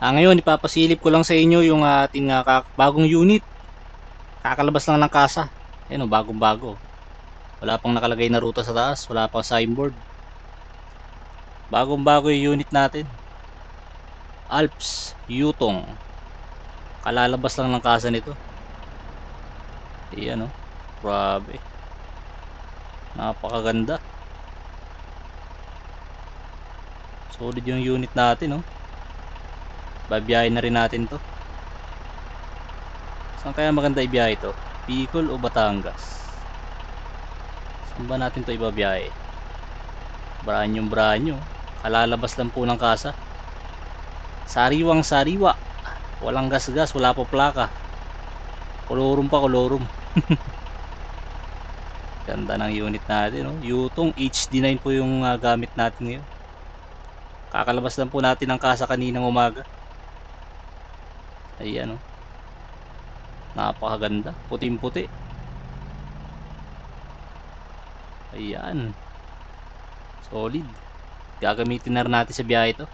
Ngayon ipapasilip ko lang sa inyo yung ating bagong unit. Kakalabas lang ng kasa. Ayan o, bagong bago. Wala pang nakalagay na ruta sa taas, wala pang signboard. Bagong bago yung unit natin. Alps Yutong. Kalalabas lang ng kasa nito. Ayan o, grabe. Napakaganda. Solid yung unit natin, oh. Babiyahin na rin natin to. Saan kaya maganda ibiyahe to? Bicol o Batangas? Saan ba natin to ibabiyahe? Branyong branyo. Kalalabas lang po ng kasa. Sariwang sariwa. Walang gasgas, wala pa plaka. Kolorum pa, kolorum. Ganda ng unit natin, oh. Yutong HD9 po yung gamit natin ngayon. Kakalabas lang po natin ng kasa kaninang umaga. Ayan, oh. Napakaganda. Puting puti. Ayan. Solid. Gagamitin na rin natin sa biyahe ito.